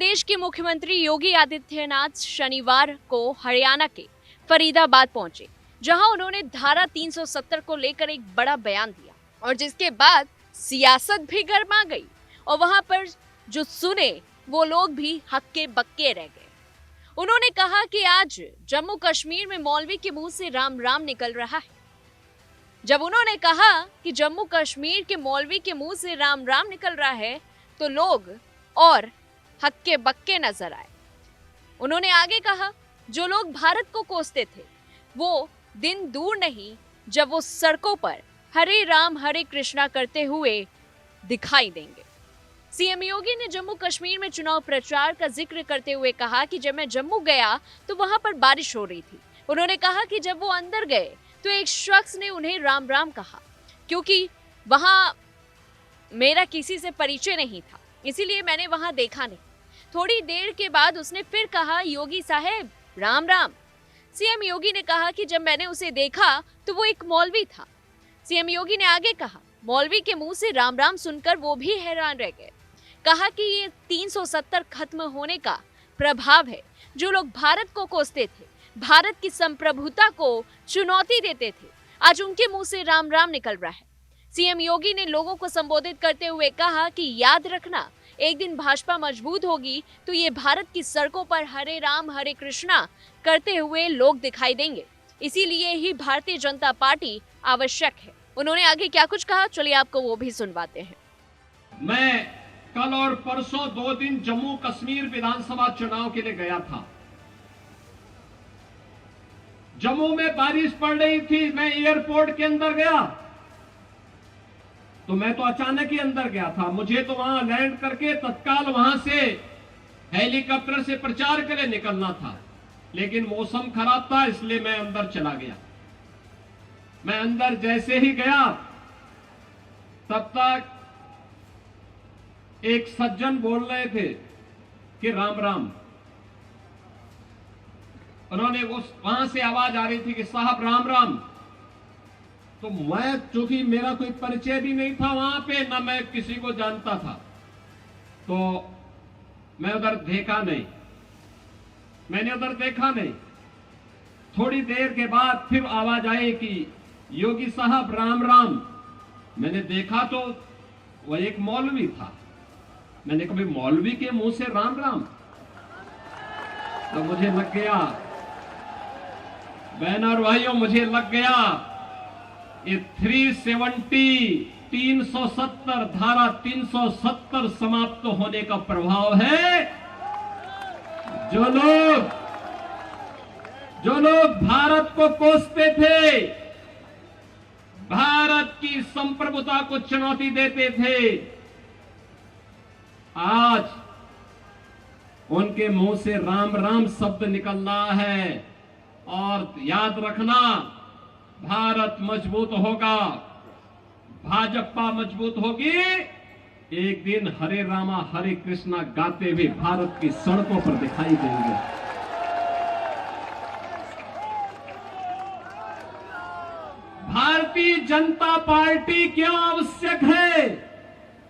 प्रदेश के मुख्यमंत्री योगी आदित्यनाथ शनिवार को हरियाणा के फरीदाबाद पहुंचे, जहां उन्होंने धारा 370 को लेकर एक बड़ा बयान दिया और जिसके बाद सियासत भी गर्मा गई और वहां पर जो सुने वो लोग भी हक्के बक्के रह गए। उन्होंने कहा कि आज जम्मू कश्मीर में मौलवी के मुंह से राम राम निकल रहा है। जब उन्होंने कहा कि जम्मू कश्मीर के मौलवी के मुंह से राम राम निकल रहा है तो लोग और हक्के बक्के नजर आए। उन्होंने आगे कहा, जो लोग भारत को कोसते थे वो दिन दूर नहीं जब वो सड़कों पर हरे राम हरे कृष्णा करते हुए दिखाई देंगे। सीएम योगी ने जम्मू कश्मीर में चुनाव प्रचार का जिक्र करते हुए कहा कि जब मैं जम्मू गया तो वहां पर बारिश हो रही थी। उन्होंने कहा कि जब वो अंदर गए तो एक शख्स ने उन्हें राम राम कहा, क्योंकि वहां मेरा किसी से परिचय नहीं था, इसीलिए मैंने वहां देखा नहीं। थोड़ी देर के बाद उसने फिर कहा, योगी साहब राम राम। सीएम योगी ने कहा कि जब मैंने उसे देखा तो वो एक मौलवी था। सीएम योगी ने आगे कहा, मौलवी के मुंह से राम राम सुनकर वो भी हैरान रह गए। कहा कि ये 370 खत्म होने का प्रभाव है। जो लोग भारत को कोसते थे, भारत की संप्रभुता को चुनौती देते थे, आज उनके मुंह से राम राम निकल रहा है। सीएम योगी ने लोगों को संबोधित करते हुए कहा कि याद रखना, एक दिन भाजपा मजबूत होगी तो ये भारत की सड़कों पर हरे राम हरे कृष्णा करते हुए लोग दिखाई देंगे। इसीलिए ही भारतीय जनता पार्टी आवश्यक है। उन्होंने आगे क्या कुछ कहा, चलिए आपको वो भी सुनवाते हैं। मैं कल और परसों 2 दिन जम्मू कश्मीर विधानसभा चुनाव के लिए गया था। जम्मू में बारिश पड़ रही थी, मैं एयरपोर्ट के अंदर गया तो मैं तो अचानक ही अंदर गया था। मुझे तो वहां लैंड करके तत्काल वहां से हेलीकॉप्टर से प्रचार के लिए निकलना था, लेकिन मौसम खराब था इसलिए मैं अंदर चला गया। मैं अंदर जैसे ही गया तब तक एक सज्जन बोल रहे थे कि राम राम। उन्होंने वहां से आवाज आ रही थी कि साहब राम राम। तो मैं, चूंकि मेरा कोई परिचय भी नहीं था वहां पे, ना मैं किसी को जानता था, तो मैं उधर देखा नहीं, मैंने उधर देखा नहीं। थोड़ी देर के बाद फिर आवाज आई कि योगी साहब राम राम। मैंने देखा तो वह एक मौलवी था। मैंने कहा, मौलवी के मुंह से राम राम? तो मुझे लग गया, बहन और भाइयों, मुझे लग गया ये 370 धारा 370 समाप्त होने का प्रभाव है। जो लोग भारत को कोसते थे, भारत की संप्रभुता को चुनौती देते थे, आज उनके मुंह से राम राम शब्द निकल रहा है। और याद रखना, भारत मजबूत होगा, भाजपा मजबूत होगी, एक दिन हरे रामा हरे कृष्णा गाते हुए भारत की सड़कों पर दिखाई देंगे। भारतीय जनता पार्टी क्यों आवश्यक है?